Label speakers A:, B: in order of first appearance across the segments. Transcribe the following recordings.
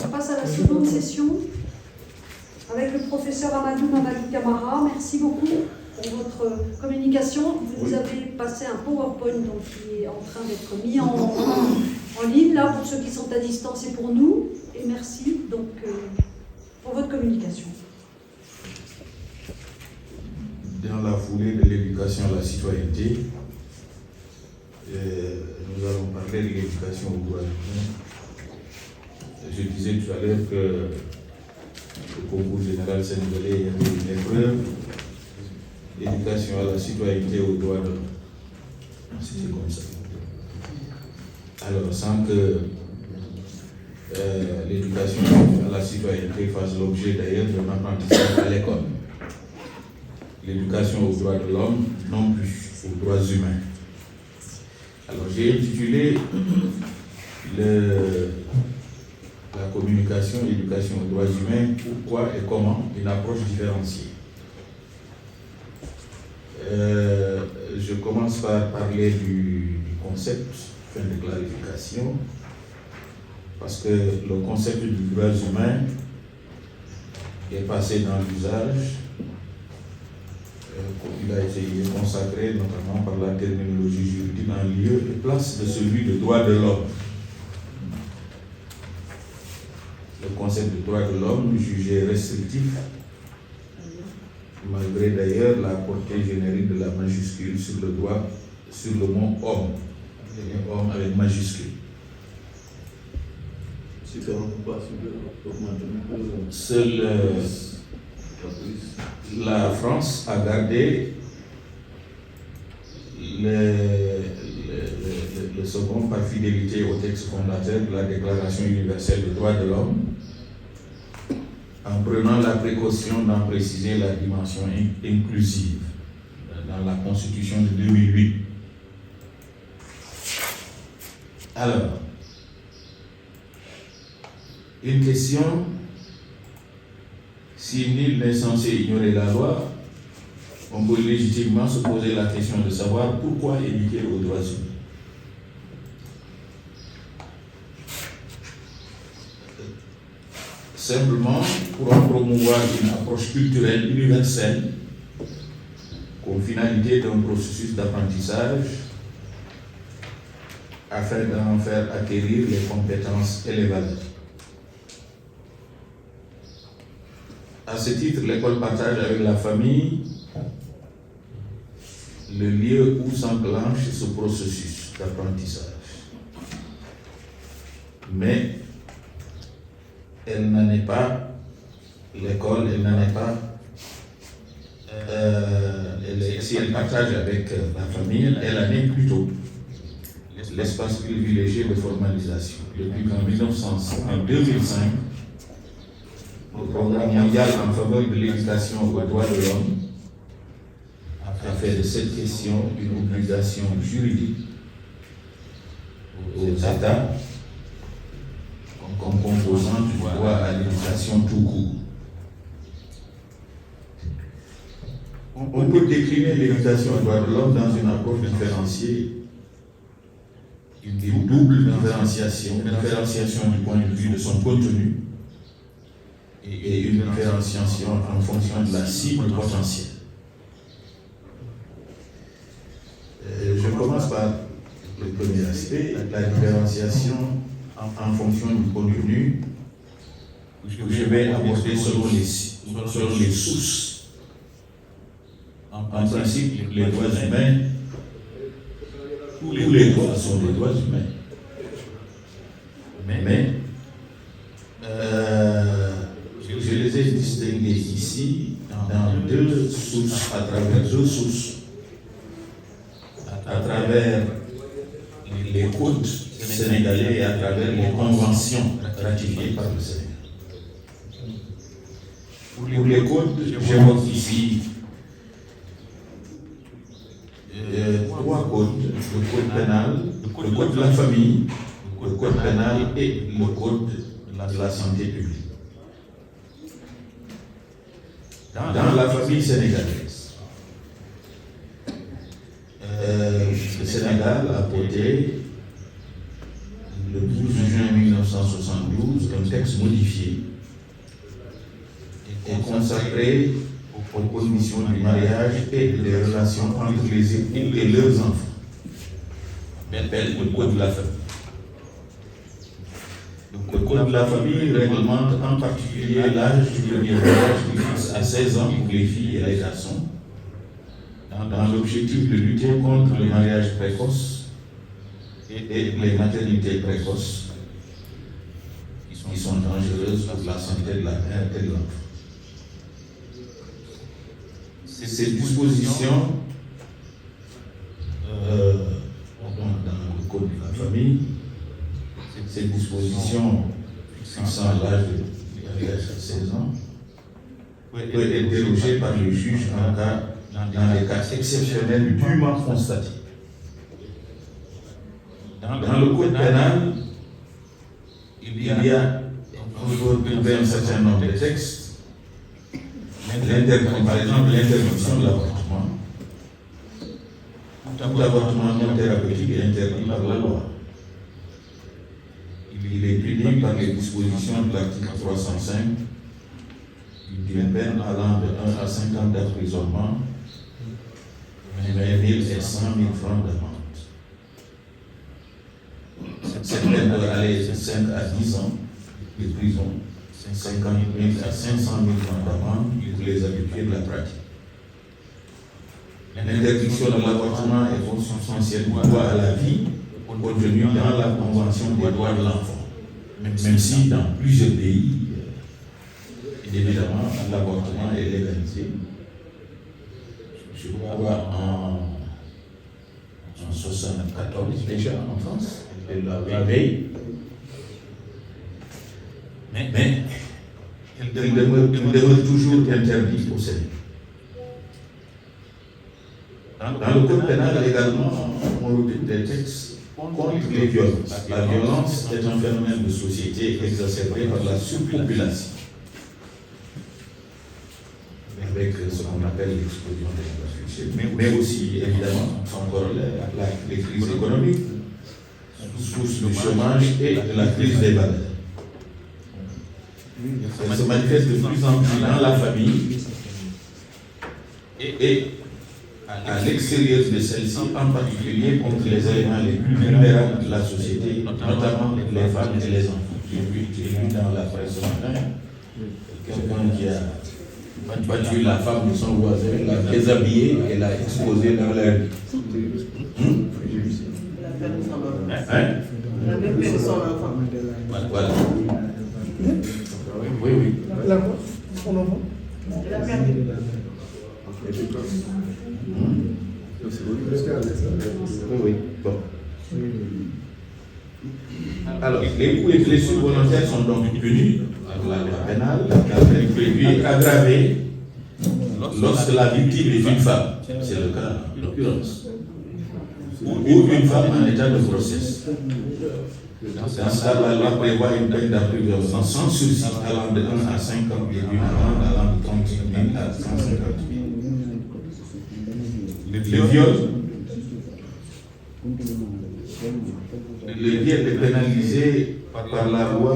A: on passe à la seconde session avec le professeur Amadou Mamadou Camara. Merci beaucoup pour votre communication. Vous nous avez passé un PowerPoint donc, qui est en train d'être mis en ligne, là, pour ceux qui sont à distance et pour nous. Et merci donc pour votre communication.
B: Dans la foulée de l'éducation à la citoyenneté, nous allons parler de l'éducation au droit humain. Je disais tout à l'heure que le concours général sénégalais y avait une épreuve d'éducation à la citoyenneté au droit de l'homme. C'était comme ça. Alors, sans que l'éducation à la citoyenneté fasse l'objet d'ailleurs d'un apprentissage à l'école. L'éducation aux droits de l'homme, non plus aux droits humains. Alors j'ai intitulé la communication, l'éducation aux droits humains, pourquoi et comment, une approche différenciée. Je commence par parler du concept, fin de clarification, parce que le concept du droit humain est passé dans l'usage. Il a été consacré notamment par la terminologie juridique en lieu et place de celui de droit de l'homme. Le concept de droit de l'homme jugé restrictif, malgré d'ailleurs la portée générique de la majuscule sur le droit, sur le mot homme, homme avec majuscule. Seule la France a gardé le second par fidélité au texte fondateur de la Déclaration universelle des droits de l'homme, en prenant la précaution d'en préciser la dimension inclusive dans la Constitution de 2008. Alors, une question: si nul n'est censé ignorer la loi, on peut légitimement se poser la question de savoir pourquoi éduquer aux droits humains. Simplement pour en promouvoir une approche culturelle universelle comme finalité d'un processus d'apprentissage afin d'en faire acquérir les compétences et les valeurs. À ce titre, l'école partage avec la famille le lieu où s'enclenche ce processus d'apprentissage. Mais elle n'en est pas, l'école, elle n'en est pas, si elle partage avec la famille, elle en est plutôt l'espace privilégié de formalisation. Depuis en 2005, le programme mondial en faveur de l'éducation aux droits de l'homme a fait de cette question une obligation juridique aux États comme composant du droit à l'éducation tout court. On peut décliner l'éducation aux droits de l'homme dans une approche différenciée, une double différenciation du point de vue de son contenu et une différenciation en fonction de la cible potentielle. Je commence par le premier aspect, la différenciation en fonction du contenu que je vais aborder selon les sources. En principe, les droits humains, tous les droits sont des droits humains. Mais je les ai distingués ici dans deux sources, à travers deux sources. À travers les codes sénégalais et à travers les conventions ratifiées par le Sénégal. Pour les codes, j'évoque ici trois codes: le code pénal, le code de la famille, le code pénal et le code de la santé publique. Dans la famille sénégalaise, le Sénégal a voté le 12 juin 1972 un texte modifié est consacré aux conditions du mariage et des relations entre les époux et leurs enfants. Le code de la famille. Le code de la famille réglemente en particulier l'âge du premier mariage qui fixe à 16 ans pour les filles et les garçons, dans l'objectif de lutter contre le mariage précoce et les maternités précoces qui sont dangereuses pour la santé de la mère et de l'enfant. Ces dispositions dans le code de la famille, ces dispositions fixant l'âge du mariage à 16 ans, peut être dérogées par le juge dans les cas exceptionnels dûment constatés. Dans le code pénal, il y a un certain nombre de textes, par exemple l'interdiction de l'avortement. Tout avortement non thérapeutique est interdit par la loi. Il est puni par les dispositions de l'article 305 d'une peine allant de 1 à 5 ans d'emprisonnement, 20 000 et 100 000 francs d'amende. Cette peine doit aller de 5 à 10 ans de prison, 50 000 à 500 000 francs d'amende pour les habitués de la pratique. L'interdiction de l'avortement est consubstantielle du droit à la vie contenu dans la Convention des droits de l'enfant. Même si dans plusieurs pays, évidemment, l'avortement est légalisé. Je crois en 1974 déjà en France, la veille. Mais il demeure toujours interdit au Sénégal. Dans le code pénal également, on retrouve des textes contre les violences. La violence est un phénomène de société exacerbé par la surpopulation, avec ce qu'on appelle l'explosion démographique, mais aussi, évidemment, encore les crises économiques, source du chômage et de la crise des valeurs. Elle se manifeste de plus en plus dans la famille et à l'extérieur de celle-ci, en particulier contre les éléments les plus vulnérables de la société, notamment les femmes et les enfants. J'ai lu dans la presse ce matin quelqu'un qui a battu la femme de son voisin, l'a déshabillée et l'a exposée dans la rue.
C: La même personne enfant.
B: Voilà. Oui.
C: Son enfant. La perte.
B: Oui. Bon. Alors, les coups et blessures volontaires sont donc punis par la loi pénale. La peine prévue est aggravée lorsque la victime est une femme. C'est le cas, en l'occurrence. Ou une femme en état de grossesse. Dans ce cas, la loi prévoit une peine d'emprisonnement sans sursis allant de 1 à 5 ans et d'une amende allant de 30 000 à 150 000. Le viol est pénalisé par la loi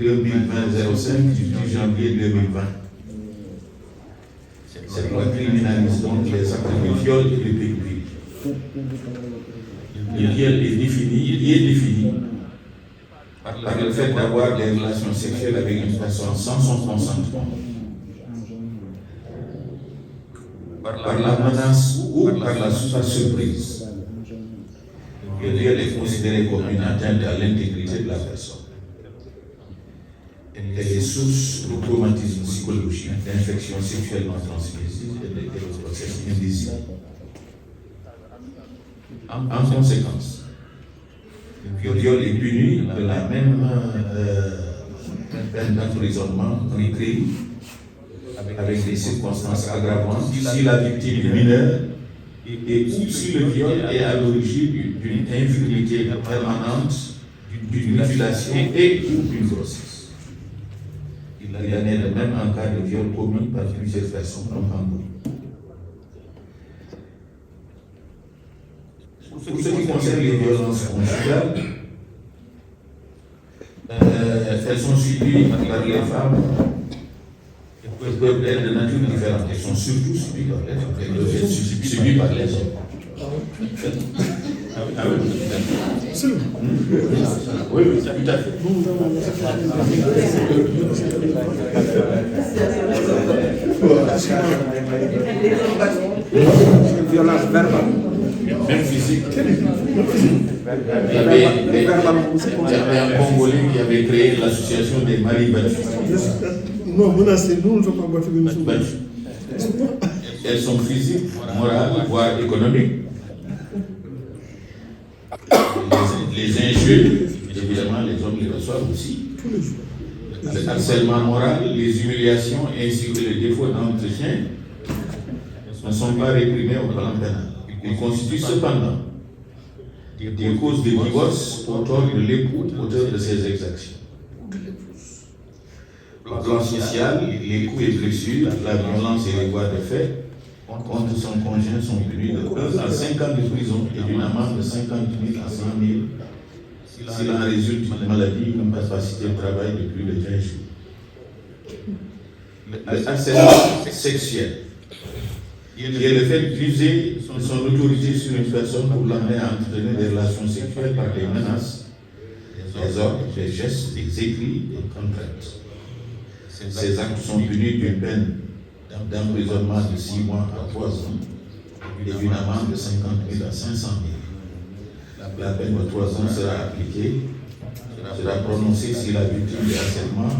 B: 2020-05 du 10 janvier 2020. Cette loi criminalise donc les actes de viol et de pédophilie. Le viol est défini par le fait d'avoir des relations sexuelles avec une personne sans son consentement, par la menace ou par la surprise. Le viol est considéré comme une atteinte à l'intégrité de la personne. Elle est source de traumatisme psychologique, d'infections sexuellement transmissibles et de grossesse indésirée. En conséquence, le viol est puni de la même peine d'emprisonnement qu'un crime, avec des circonstances aggravantes si la victime est mineure et ou si le viol est à l'origine d'une infirmité permanente, d'une mutilation et ou d'une grossesse. Il en est de même en cas de viol commis par plusieurs personnes confondues. Pour ce qui concerne les violences conjugales, elles sont subies par les femmes. Elles peuvent être de nature différente. Elles sont surtout subies par les femmes. Elles peuvent être subies par les hommes. Ah oui, oui, oui, tout à fait.
D: Violence verbale.
B: Même physique. Il y avait un Congolais qui avait créé l'association des maris battus.
D: Non, menacez, nous ne sommes pas battus.
B: Elles sont physiques, morales, voire économiques. Les injures, évidemment, les hommes les reçoivent aussi. Le harcèlement moral, les humiliations ainsi que les défauts d'entretien ne sont pas réprimés au plan pénal. Ils constituent cependant des causes de divorce au tort de l'époux, auteur de ces exactions. Au plan social, les coups et blessures, la violence et les voies de fait contre son conjoint sont punis de 1 à 5 ans de prison et d'une amende de 50 000 à 100 000 s'il en résulte une maladie ou une incapacité de travail de plus de 15 jours. Le harcèlement sexuel, qui est le fait d'user son autorité sur une personne pour l'amener à entretenir des relations sexuelles par des menaces, des ordres, des gestes, des écrits, des contraintes. Ces actes sont punis d'une peine d'emprisonnement de 6 mois à 3 ans et d'une amende de 50 000 à 500 000. La peine de 3 ans sera appliquée, sera prononcée si la victime de harcèlement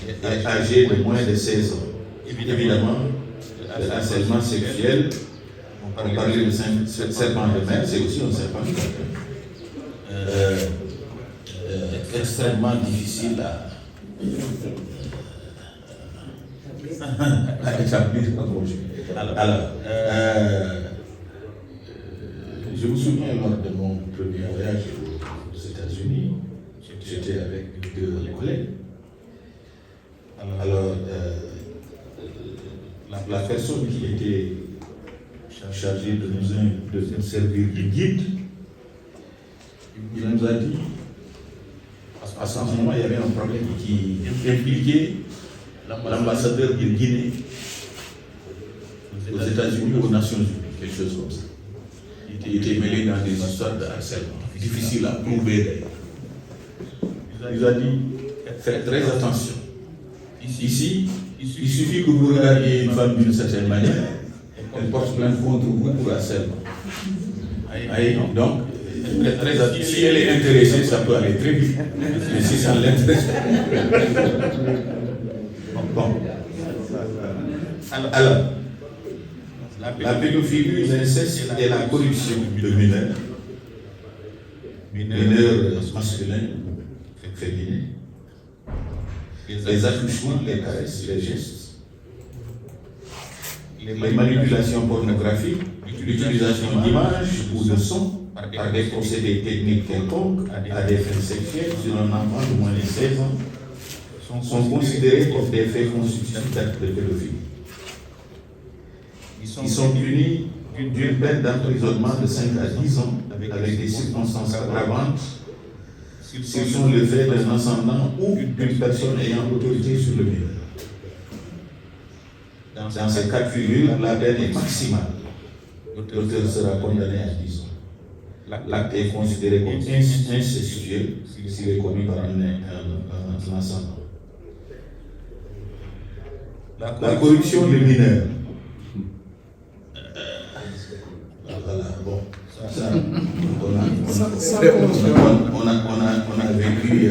B: est âgée de moins de 16 ans. Évidemment, le harcèlement sexuel, on parlait de serpent de mer, c'est aussi un serpent extrêmement difficile à établir. Alors, je me souviens lors de mon premier voyage aux États-Unis, j'étais avec 2 collègues. Alors, la personne qui était chargée de nous servir de guide, il nous a dit, à ce moment, il y avait un problème qui impliquait l'ambassadeur de Guinée aux États-Unis, aux Nations Unies, quelque chose comme ça. Il était mêlé dans des histoires de harcèlement, difficiles à prouver d'ailleurs. Il nous a dit, faites très attention. Ici, il suffit que vous regardiez une femme d'une certaine manière, elle porte plainte contre vous pour harcèlement. Donc, très attention. Si elle est intéressée, ça peut aller très vite. Mais si ça ne l'intéresse pas. Bon. Alors, la pédophilie, l'inceste et la corruption de mineurs masculins ou féminins, les attouchements, les caresses, les gestes, les manipulations pornographiques, l'utilisation d'images ou de sons par des procédés techniques quelconques à des fins sexuelles sur un enfant de moins de 16 ans sont considérés comme des faits constitutifs d'actes de pédophilie. Ils sont punis d'une peine d'emprisonnement de 5 à 10 ans avec des circonstances aggravantes s'ils sont le fait d'un ascendant ou d'une personne ayant autorité sur le mineur. Dans ces cas de figure, la peine est maximale. L'auteur sera condamné à 10 ans. L'acte est considéré comme incestueux s'il est commis par un ascendant. La corruption des mineurs. Voilà, bon. Ça, on a vécu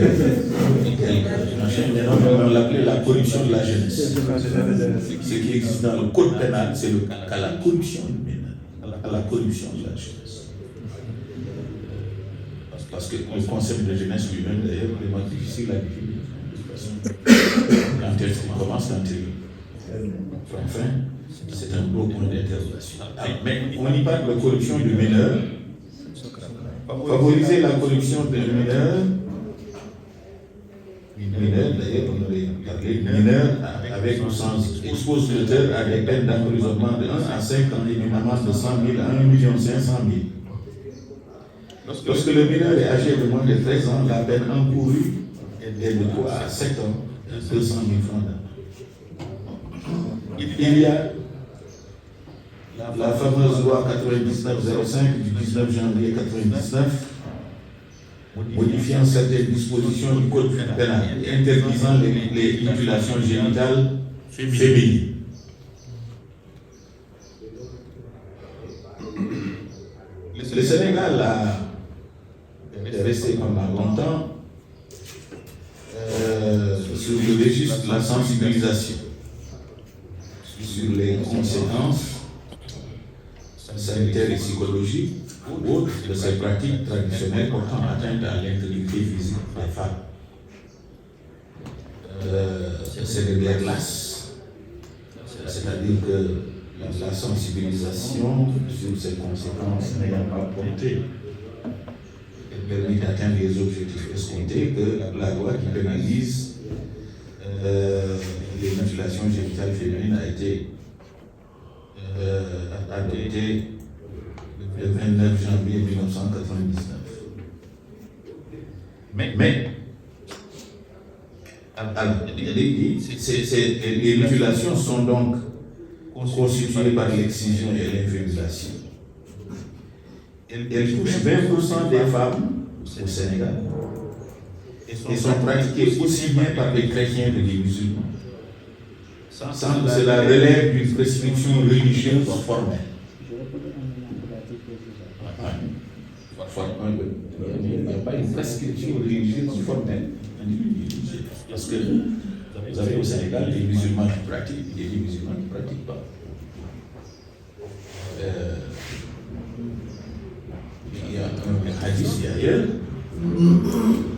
B: on l'appelait la corruption de la jeunesse. Ce qui existe dans le code pénal, c'est le cas la corruption du mineur, la corruption de la jeunesse. Parce que le concept de jeunesse lui-même, d'ailleurs, est vraiment difficile à définir. Quand elle commence, quand elle enfin, c'est un gros point d'interrogation. Mais on y parle de corruption du mineur. Favoriser la corruption des mineurs, d'ailleurs, on aurait parlé mineurs avec le sens, expose l'auteur à des peines d'emprisonnement de 1 à 5 ans et d'une amende de 100 000 à 1 500 000. Lorsque le mineur est âgé de moins de 13 ans, la peine encourue est de 3 à 7 ans, 200 000 francs d'amende. Il y a la fameuse loi 9905 du 19 janvier 1999, modifiant certaines dispositions du code pénal et interdisant les mutilations génitales féminines. Le Sénégal est resté pendant longtemps sur le registre de la sensibilisation sur les conséquences sanitaires et psychologiques ou autres de ces pratiques traditionnelles portant atteinte à l'intégrité physique des femmes. C'est de guerre lasse, c'est-à-dire que la sensibilisation sur ces conséquences n'ayant pas porté et permis d'atteindre les objectifs escomptés, que la loi qui pénalise les mutilations génitales féminines a été adoptée le 29 janvier 1999. Mais les mutilations sont donc constituées par l'excision et l'infémination. Elles touchent 20% des femmes au Sénégal et sont pratiquées aussi bien par les chrétiens que les musulmans, sans que cela relève d'une prescription religieuse formelle. Il n'y a pas une prescription religieuse formelle. Parce que vous avez au Sénégal des musulmans qui pratiquent et des musulmans qui ne pratiquent pas. Il y a un hadith d'ailleurs,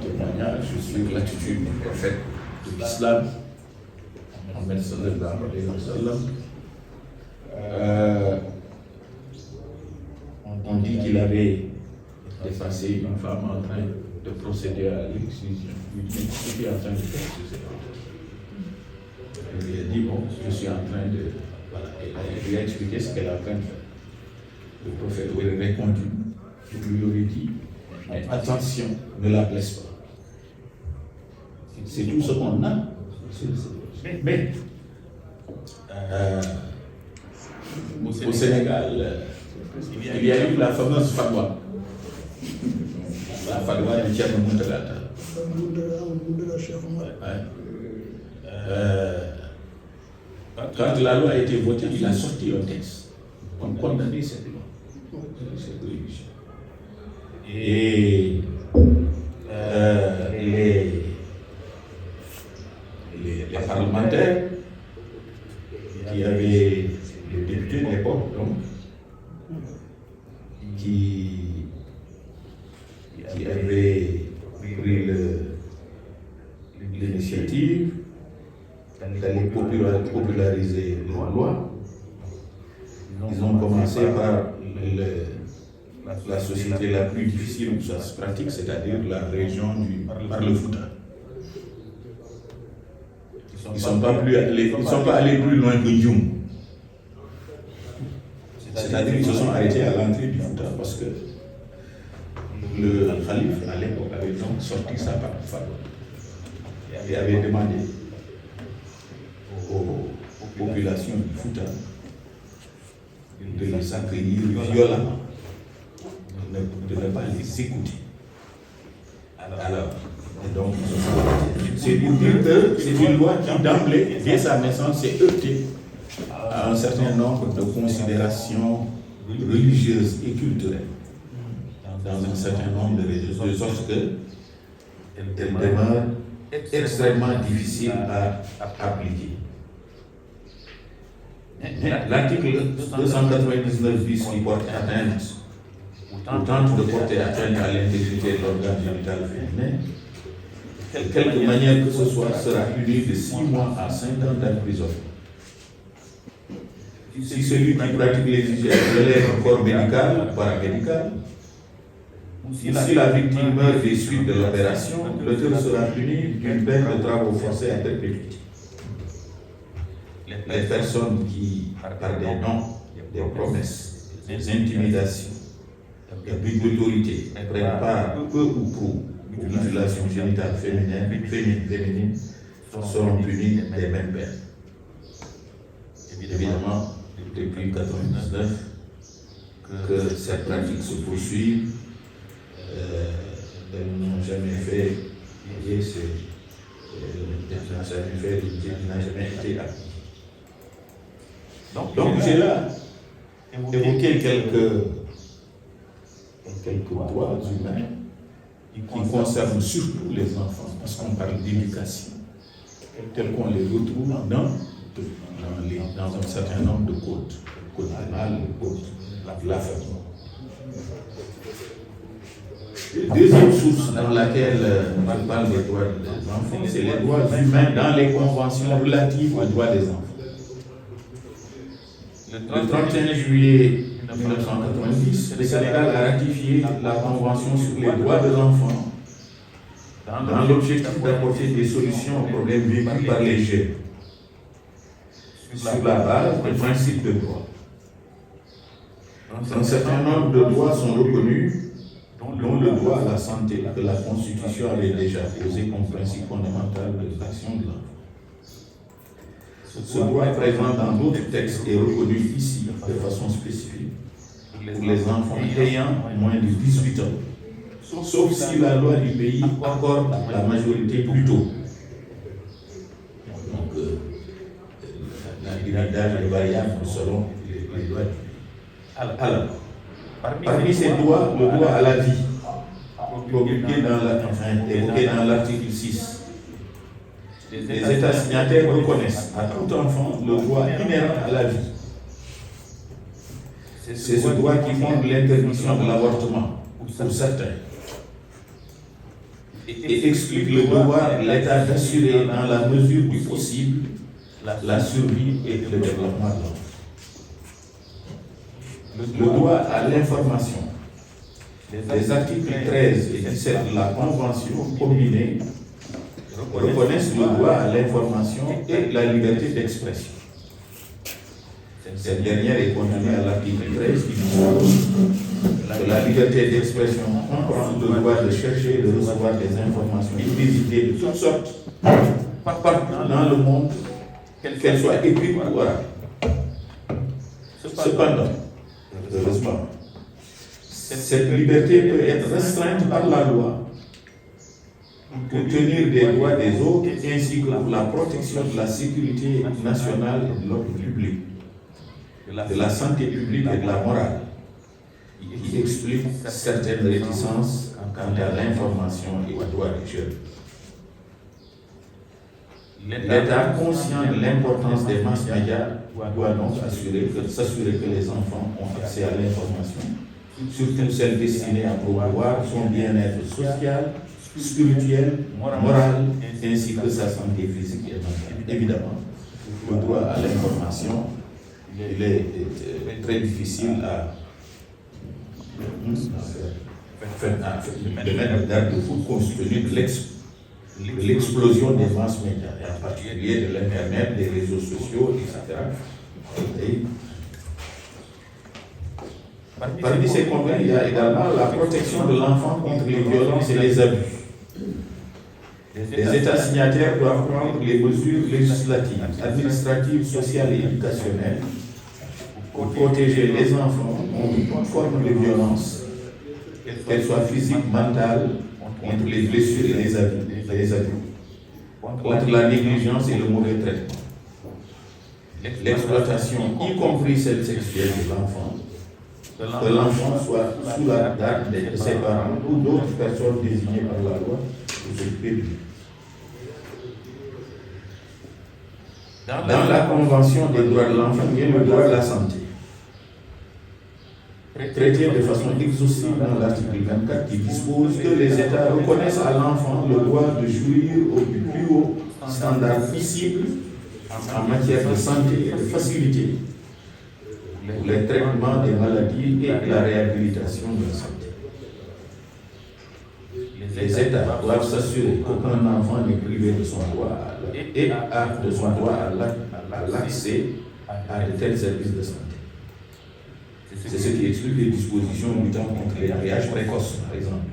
B: témoignage sur l'attitude du prophète de l'islam, Mohammed sallallahu alayhi wa sallam. On dit qu'il avait dépassé une femme en train de procéder à l'excision. Il dit, qu'est-ce que tu es en train de faire sur cette femme? Il lui a dit, bon, je suis en train de... Voilà, et il lui a expliqué ce qu'elle est en train de faire. Le prophète lui a répondu, il lui aurait dit, mais attention, ne la blesse pas. C'est tout ce qu'on a. Mais au Sénégal, il y a eu la fameuse fatwa. La fatwa du Thierno Mountaga. Quand la loi a été votée, il a sorti un texte pour condamner cette loi, cette religion. Et les parlementaires qui avaient, les députés de l'époque, donc, qui avaient pris l'initiative d'aller populariser la loi. Ils ont commencé par la société la plus difficile où ça se pratique, c'est-à-dire la région par le Fouta. Ils ne sont pas allés plus loin que Djoum. C'est-à-dire qu'ils se sont arrêtés à l'entrée du Fouta parce que le calife à l'époque avait donc sorti sa fatwa et avait demandé aux populations du Fouta de les accueillir violemment, de ne pas les écouter. Alors, donc, c'est pour dire que c'est une loi qui, d'emblée, dès sa naissance, s'est heurtée à un certain nombre de considérations religieuses et culturelles dans un certain nombre de régions, de sorte qu'elle demeure extrêmement difficile à appliquer. L'article 299 bis qui porte atteinte ou tente de porter atteinte à l'intégrité de l'organe génital féminin, de quelque manière que ce soit, sera puni de 6 mois à 5 ans d'emprisonnement. Si celui qui pratique l'exigence relève un corps médical ou paramédical, si la victime meurt des suites de l'opération, l'auteur sera puni d'une peine de travaux forcés à perpétuité. Les personnes qui, par des noms, des promesses, des intimidations, et but d'autorité prennent part peu ou prou aux mutilations génitales féminines seront punis des mêmes peines. Évidemment, depuis 1999, que cette pratique se poursuit, elles n'ont jamais fait, n'a jamais été acquis. Donc j'ai là évoqué quelques droits humains qui concernent surtout les enfants, parce qu'on parle d'éducation, tels qu'on les retrouve dans un certain nombre de codes, le code pénal, le code de la famille. Deuxième source dans laquelle on parle des droits des enfants, c'est les droits humains dans les conventions relatives aux droits des enfants. Le 31 juillet 1990, le Sénégal a ratifié la Convention sur les droits des enfants dans l'objectif d'apporter des solutions aux problèmes vécus par les jeunes sur la base des principes de droit. Un certain nombre de droits sont reconnus, dont le droit à la santé que la Constitution avait déjà posé comme principe fondamental de l'action de l'enfant. Ce droit est présent dans d'autres textes et reconnu ici de façon spécifique pour les enfants ayant moins de 18 ans, sauf si la loi du pays accorde la majorité plus tôt. Donc, l'âge est variable selon les lois du pays. Alors, parmi ces droits, le droit à la vie, évoqué dans l'article 6. Les États signataires reconnaissent à tout enfant le droit inhérent à la vie. C'est ce droit qui fonde l'interdiction de l'avortement, pour certains, et explique le devoir de l'État d'assurer dans la mesure du possible la survie et le développement de l'enfant. Le droit à l'information. Les articles 13 et 17 de la Convention combinée reconnaissent le droit à l'information et la liberté d'expression. Cette dernière est contenue à l'article 13 qui dispose que la liberté d'expression comprend le droit de chercher et de recevoir des informations illimitées de toutes sortes, partout dans le monde, qu'elles soient écrites ou orales. Cependant, heureusement, cette liberté peut être restreinte par la loi pour tenir des droits des autres ainsi que pour la protection de la sécurité nationale et de l'ordre public, de la santé publique et de la morale, qui explique certaines réticences quant à l'information et aux droits des jeunes. L'État, conscient de l'importance des masses médias, doit donc s'assurer que les enfants ont accès à l'information, surtout celles destinées à promouvoir son bien-être social, spirituel, moral, ainsi que sa santé physique et mentale. Évidemment, le droit à l'information, il est très difficile de mettre garde-fou compte tenu de l'explosion des masses médias, et en particulier de l'Internet, des réseaux sociaux, etc. Et parmi ces conventions, il y a également la protection de l'enfant contre les violences et les abus. Les États signataires doivent prendre les mesures législatives, administratives, sociales et éducationnelles pour protéger les enfants contre toute forme de violence, qu'elle soit physique, mentale, contre les blessures et les abus, contre la négligence et le mauvais traitement, l'exploitation, y compris celle sexuelle de l'enfant, que l'enfant soit sous la garde de ses parents ou d'autres personnes désignées par la loi pour s'occuper de lui. Dans la Convention des droits de l'enfant, il y a le droit de la santé, traité de façon exhaustive dans l'article 24 qui dispose que les États reconnaissent à l'enfant le droit de jouir au plus haut standard possible en matière de santé et de facilité pour les traitements des maladies et la réhabilitation de la santé. Les États doivent s'assurer qu'aucun enfant n'est privé de son droit à l'accès à de tels services de santé. C'est ce qui explique les dispositions luttant contre les mariages précoces, par exemple,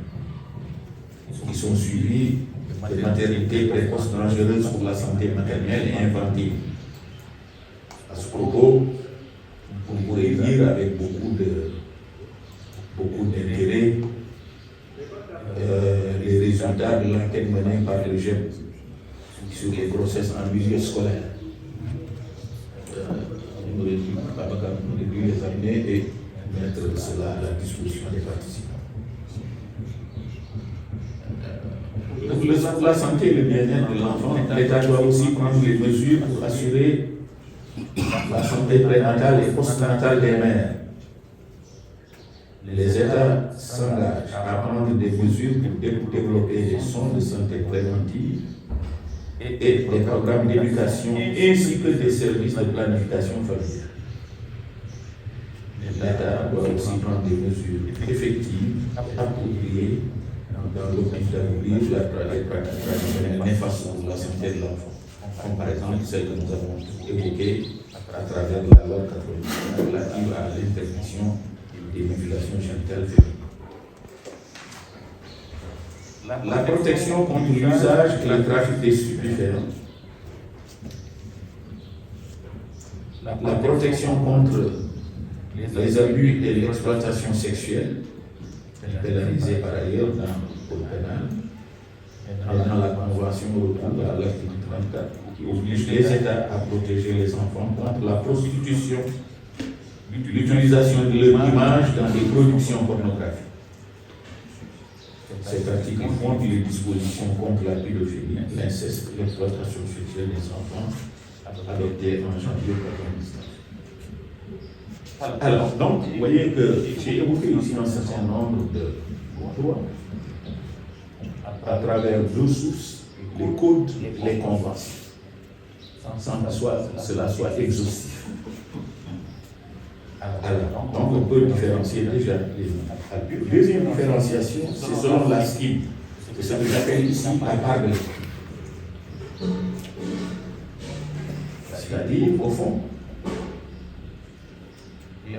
B: qui sont suivis de maternité précoce dangereuse pour la santé maternelle et infantile. À ce propos, on pourrait lire avec beaucoup d'intérêt les résultats de l'enquête menée par le GEP sur les grossesses en milieu scolaire. On aurait dû l'examiner et mettre cela à la disposition des participants. Pour la santé et le bien-être de l'enfant, l'État doit aussi prendre les mesures pour assurer la santé prénatale et postnatale des mères. Les États s'engagent à prendre des mesures pour développer des soins de santé préventive et des programmes d'éducation ainsi que des services de planification familiale. L'État doit aussi prendre des mesures effectives, appropriées, dans l'objectif d'abolir les pratiques traditionnelles néfastes pour la santé de l'enfant, comme par exemple celle que nous avons évoquée à travers la loi 99 relative à l'interdiction des mutilations génitales féminines. La protection contre l'usage et le trafic des stupéfiants. La protection contre les abus et l'exploitation sexuelle, pénalisée par ailleurs dans le code pénal, et dans la Convention européenne à l'article 34, qui oblige les États à protéger les enfants contre la prostitution, l'utilisation de leur image dans des productions pornographiques. Cet article fonde les dispositions contre la pédophilie, l'inceste et l'exploitation sexuelle des enfants, adoptées en janvier 1999. Alors, donc, vous voyez que j'ai évoqué ici un certain nombre de droits à travers deux sources, les codes et les conventions, sans que cela soit exhaustif. Alors, donc on peut différencier déjà les uns. Deuxième différenciation, c'est selon la scheme. C'est ce que j'appelle ici la part de l'école. C'est-à-dire, au fond,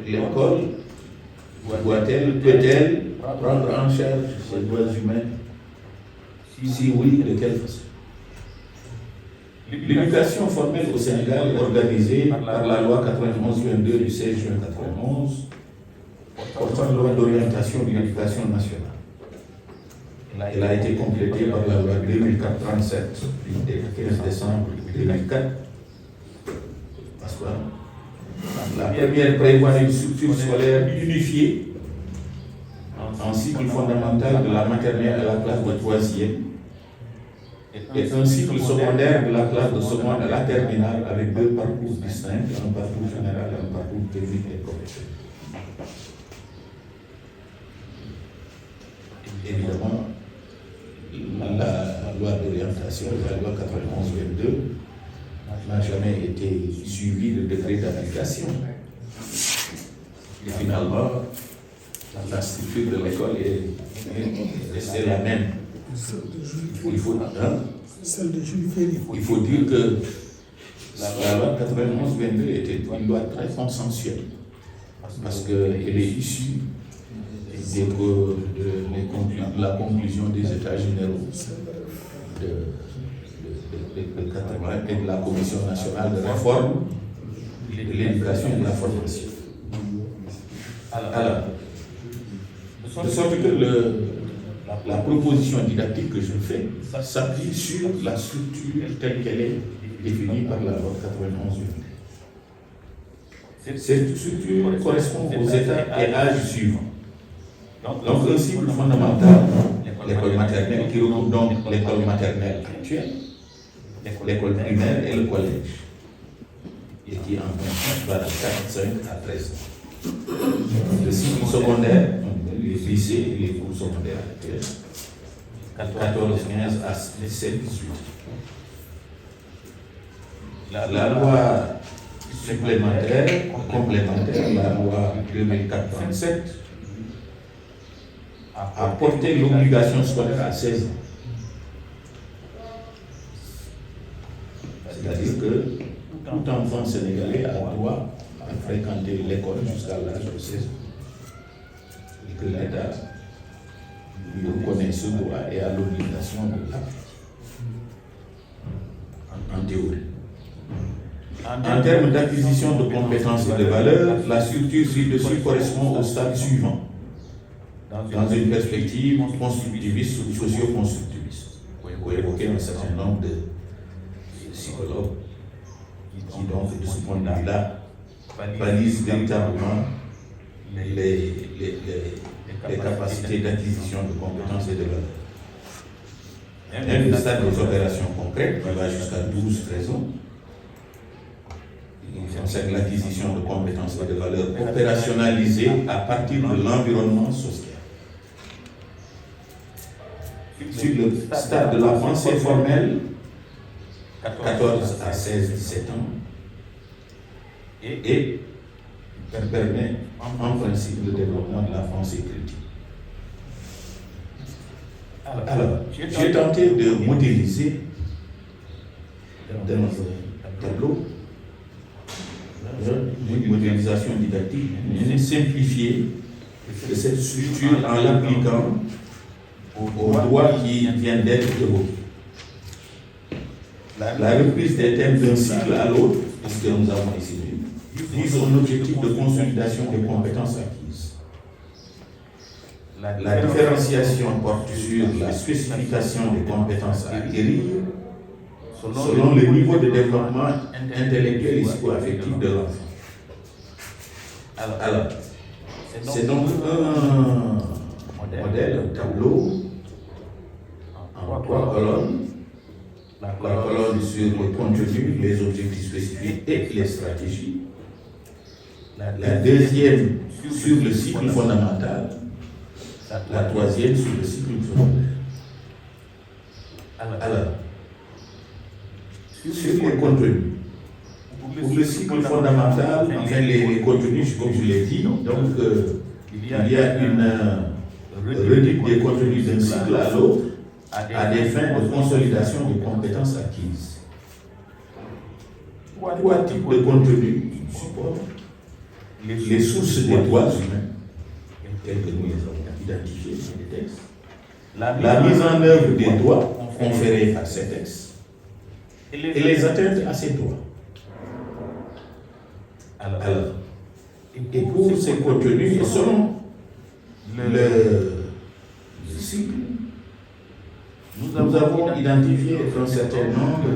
B: l'école doit-elle, peut-elle prendre en charge ces droits humains? Si oui, de quelle façon? L'éducation formelle au Sénégal est organisée par la loi 91-22 du 16 juin 91, portant loi d'orientation de l'éducation nationale. Elle a été complétée par la loi 2004-37 du 15 décembre 2004. Parce que la première prévoit une structure scolaire unifiée en cycle fondamental de la maternelle à la classe de troisième et un cycle secondaire de la classe de seconde à la terminale avec deux parcours distincts, un parcours général et un parcours technique et professionnel. Évidemment, la loi d'orientation, la loi 91-22, n'a jamais été suivie de décret d'application. Et finalement, la structure de l'école est restée la même. Il faut dire que la loi 91-22 était une loi très consensuelle, parce qu'elle est issue de la conclusion des États généraux de 80 et de la Commission nationale de réforme de l'éducation et de la formation. Alors, de sorte que la proposition didactique que je fais s'appuie sur la structure telle qu'elle est définie par la loi 91-22. Cette structure correspond aux états et âges suivants. Donc, un cycle fondamental, l'école maternelle, qui regroupe donc l'école maternelle actuelle, l'école primaire et le collège, et qui en principe va de 4, 5 à 13 ans. Le cycle secondaire, les lycées et les cours secondaires actuels, 14, 15 à 17, 18. La loi supplémentaire, complémentaire, la loi 2004-37, a porté l'obligation scolaire à 16 ans. C'est-à-dire que tout enfant sénégalais a droit à fréquenter l'école jusqu'à l'âge de 16 ans. Et que l'État lui reconnaît ce droit et a l'obligation de l'appliquer. En théorie. En termes d'acquisition de compétences et de valeurs, la structure ci-dessus correspond au stade suivant, dans une perspective constructiviste ou socio-constructiviste. Vous évoquez un certain nombre de psychologues qui donc, de ce point de vue-là, balisent véritablement les capacités d'acquisition de compétences et de valeurs. Même le stade des opérations concrètes, qui va jusqu'à 12-13 ans, qui concerne l'acquisition de compétences et de valeurs opérationnalisées à partir de l'environnement social. Sur le stade de la pensée formelle, 14 à 16-17 ans, et permet en principe le développement de la pensée critique. Alors, j'ai tenté de modéliser dans un tableau une modélisation didactique, mais simplifiée de cette structure en l'appliquant au droit qui vient d'être évoqué. La reprise des thèmes d'un cycle à l'autre, ce que nous avons ici vu, vise un objectif de consolidation des compétences acquises. La différenciation porte sur la spécification des compétences à acquérir selon le niveau de développement intellectuel et psycho-affectif de l'enfant. Alors, c'est donc un modèle, un tableau en 3 colonnes. La colonne sur les contenus, les objectifs spécifiques et les stratégies. La deuxième sur le cycle fondamental. La troisième sur le cycle secondaire. Alors, sur les contenus. Pour le cycle fondamental, enfin les contenus, comme je l'ai dit, donc il y a une redite des contenus d'un cycle à l'autre à des fins de consolidation des compétences acquises. 3 types de contenus support les sources des droits humains, telles que nous les avons identifiées dans les textes, la mise en œuvre des droits conférés par ces textes et les atteintes à ces droits. Alors, et pour ces contenus, et selon le cycle, nous avons identifié un certain nombre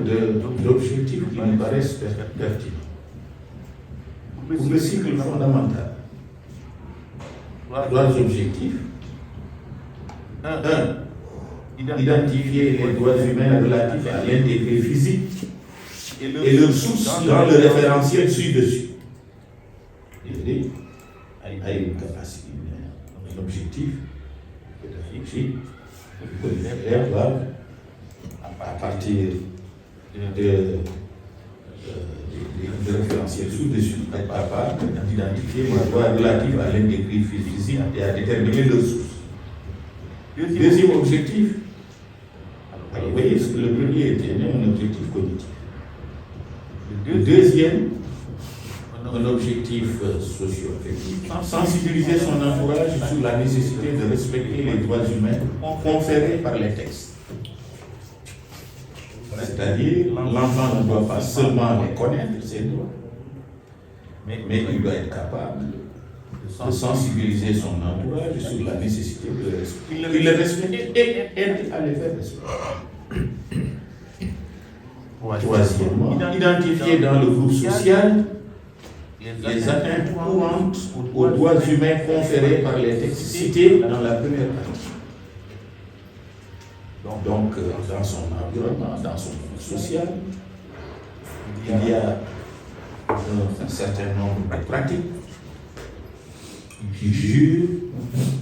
B: d'objectifs qui nous paraissent pertinents. Pour le cycle fondamental, 3 objectifs. 1. Identifier les droits humains relatifs à l'intégrité physique et leurs sources dans le référentiel ci-dessus. Il a une capacité, un objectif pédagogique. Les élèves doivent, à partir de référentiels sous-dessus, être capables d'identifier les droits relatifs à l'intégrité physique et à déterminer leurs sources. Deuxième objectif, alors vous voyez, le premier était un objectif cognitif. Le deuxième, un objectif socio-affectif, sensibiliser son entourage sur la nécessité de respecter les droits humains conférés par les textes. C'est-à-dire, l'enfant ne doit pas seulement les connaître, ses droits, mais il doit être capable de sensibiliser son entourage sur la nécessité de les respecter et à les faire respecter. Troisièmement, identifier dans le groupe social les atteintes courantes aux droits humains conférés par les textes cités dans la première partie. Donc, dans son environnement, dans son monde social, il y a un certain nombre de pratiques qui jurent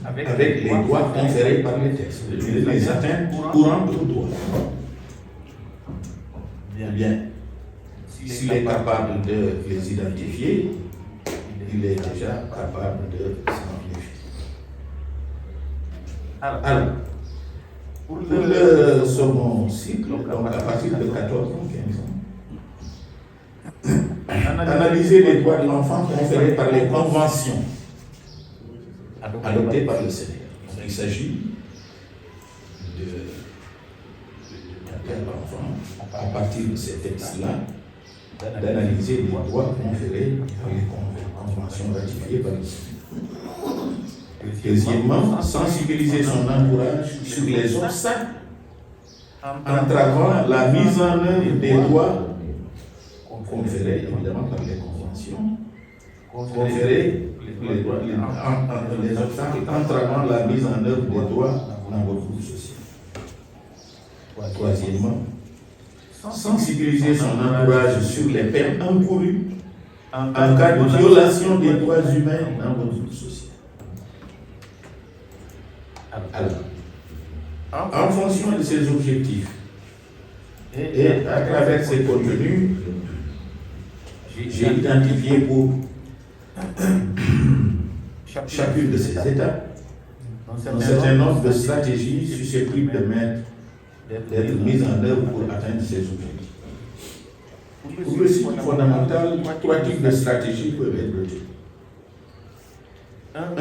B: avec les droits conférés par les textes, les atteintes courantes aux droits. Bien, s'il est capable de les identifier, il est déjà capable de s'en méfier. Alors, pour le second cycle, donc à partir de 14 ans, 15 ans, Analyser les droits de l'enfant conférés par les conventions adoptées par le Sénat. Donc, il s'agit d'un enfant, à partir de ces textes-là, d'analyser les droits conférés par les conventions ratifiées par le Sénat. Deuxièmement, sensibiliser son entourage sur les obstacles entravant la mise en œuvre des droits conférés évidemment par les conventions, conférés les obstacles entravant la mise en œuvre des droits dans votre groupe social. Troisièmement, sensibiliser son entourage sur les peines encourues en cas de violation des droits humains dans votre groupe social. Alors, en fonction de ces objectifs et à travers ces contenus, j'ai identifié pour chacune de ces étapes un certain nombre de stratégies susceptibles d'être mises en œuvre pour atteindre ces objectifs. Pour le cycle fondamental, 3 types de stratégies peuvent être retenues. 1.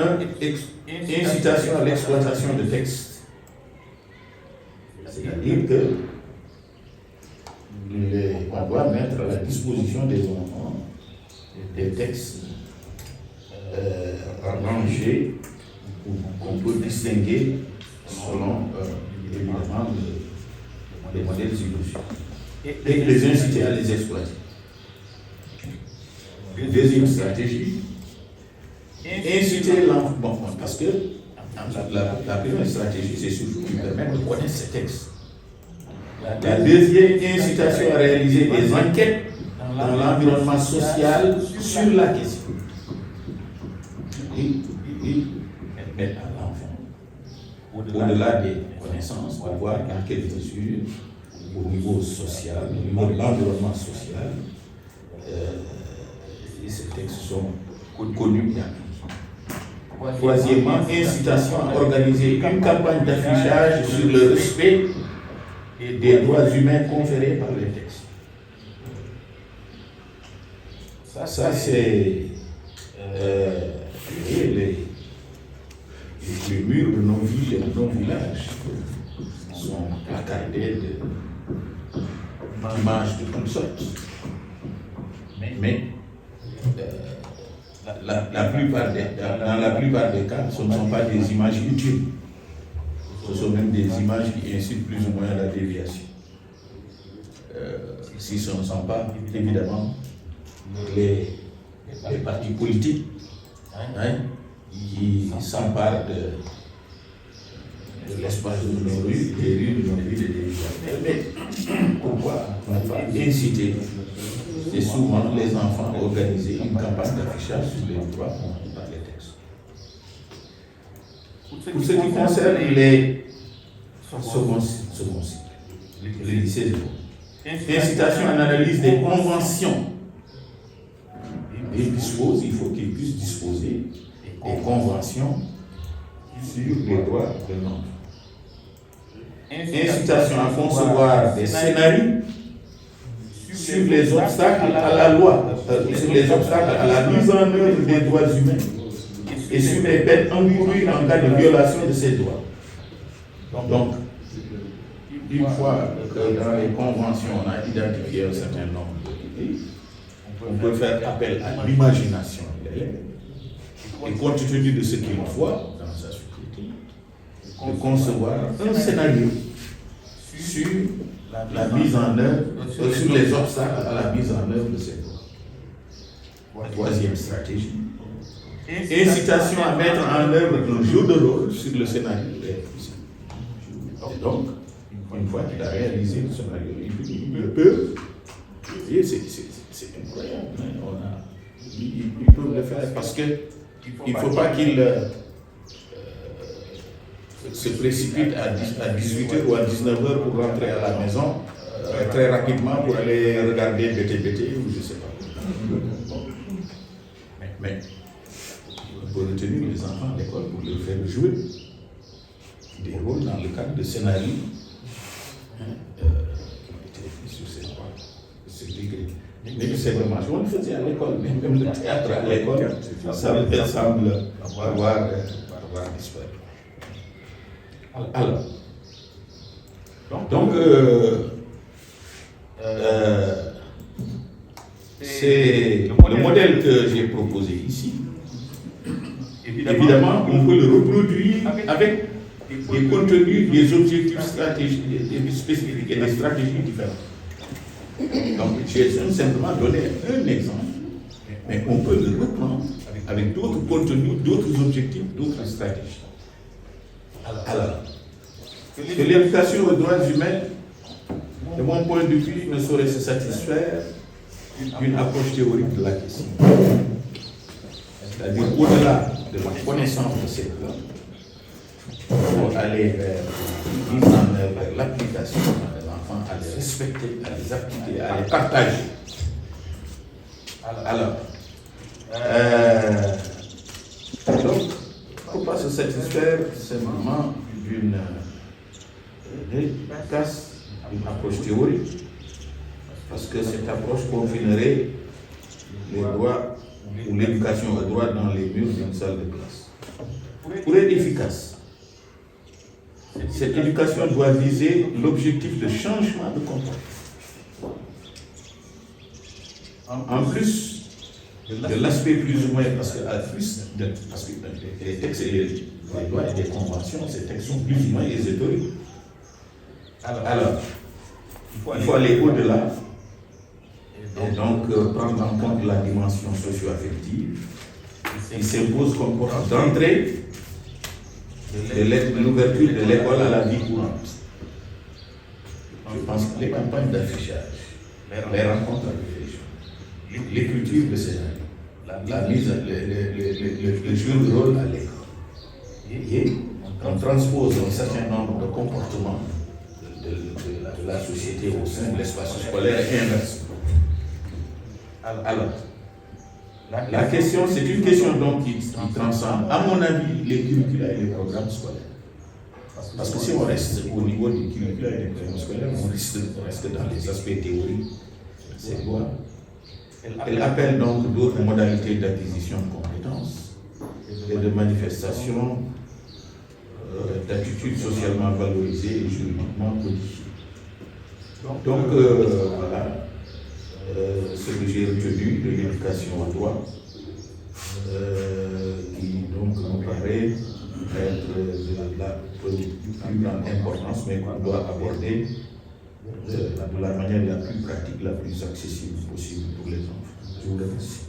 B: Incitation à l'exploitation de textes. C'est-à-dire qu'on doit mettre à la disposition des enfants des textes rangés qu'on peut distinguer selon évidemment les modèles idéologiques et les inciter à les exploiter. Deuxième stratégie, inciter l'enfant, parce que la première stratégie, c'est surtout lui permettre de connaître ces textes. La deuxième, incitation à réaliser des enquêtes dans l'environnement social sur la question. Et permettre à l'enfant, au-delà des connaissances, de voir dans quelle mesure, au niveau social, au niveau de l'environnement social, ces textes sont connus et appliqués. Troisièmement, incitation à organiser une campagne d'affichage sur le respect des droits humains conférés par les textes. Ça c'est les murs de nos villes et de nos villages sont placardés d'images de toutes sortes. Mais dans la plupart des cas, ce ne sont pas des images utiles. Ce sont même des images qui incitent plus ou moins à la déviation. Si ce ne sont pas, évidemment, les partis politiques qui s'emparent de l'espace de nos rues, des rues de nos villes et des villes. Mais pourquoi ne pas inciter? C'est souvent les enfants organiser une campagne d'affichage sur les droits par les textes. Pour ce qui concerne les second cycle, les lycées zéro, incitation à l'analyse des conventions. Il faut qu'ils puissent disposer des conventions sur les droits de l'enfant. Incitation à concevoir des scénarios sur les obstacles à la loi, sur les obstacles à la mise en œuvre des droits humains et sur les peines encourues en cas de violation de ces droits. Donc, une fois que dans les conventions on a identifié un certain nombre d'idées, on peut faire appel à l'imagination de l'élève et compte tenu de ce qu'il voit dans sa société, de concevoir un scénario sur la mise en œuvre, sur les obstacles à la mise en œuvre de ces droits. Troisième stratégie, incitation à mettre en œuvre un jeu de rôle sur le scénario. Et donc, une fois qu'il a réalisé le scénario, il peut, et c'est incroyable, ils peuvent le faire parce qu'il ne faut pas qu'il se précipite à 18h ou à 19h pour rentrer à la maison très rapidement pour aller regarder BTBT ou je ne sais pas. Mais on peut retenir les enfants à l'école pour leur faire jouer des rôles dans le cadre de scénarios sur ces droits. C'est-à-dire Mais c'est dommage. On le faisait à l'école, même le théâtre à l'école, ça semble avoir disparu. Alors, donc c'est le modèle que j'ai proposé ici. Évidemment, on peut le reproduire avec des contenus, des objectifs stratégiques, des spécifiques et des stratégies différentes. Donc, j'ai simplement donné un exemple, mais on peut le reprendre avec d'autres contenus, d'autres objectifs, d'autres stratégies. Alors, que l'éducation aux droits humains, de mon point de vue, ne saurait se satisfaire d'une approche théorique de la question. C'est-à-dire, au-delà de la connaissance de ces plans, pour aller vers mise en œuvre, vers l'application des enfants, à les respecter, à les appliquer, à les partager. Alors, donc, il ne faut pas se satisfaire simplement d'une approche théorique, parce que cette approche confinerait les droits ou l'éducation aux droits dans les murs d'une salle de classe. Pour être efficace, cette éducation doit viser l'objectif de changement de comportement. En plus de l'aspect plus ou moins, parce que les textes et les lois et les conventions, ces textes sont plus ou moins ésotériques. Alors, il faut aller au-delà et donc prendre en compte la dimension socio-affective qui s'impose comme porte d'entrée de l'ouverture de l'école à la vie courante. Je pense que les campagnes d'affichage, les rencontres avec les gens, l'écriture de scénario, la mise, le jeu de rôle à l'école. Et on transpose un certain nombre de comportements de la société au sein de l'espace scolaire et inversement. Alors, la question, c'est une question donc qui transcende, à mon avis, les curricula et les programmes scolaires. Parce que si on reste au niveau des curricula et des programmes scolaires, on risque de rester dans les aspects théoriques de ces lois. Elle appelle donc d'autres modalités d'acquisition de compétences et de manifestation d'attitudes socialement valorisées et juridiquement codifiées. Donc, voilà ce que j'ai retenu de l'éducation au droit, qui donc me paraît être de la plus grande importance, mais qu'on doit aborder de la manière la plus pratique, la plus accessible possible pour les enfants. Je vous remercie.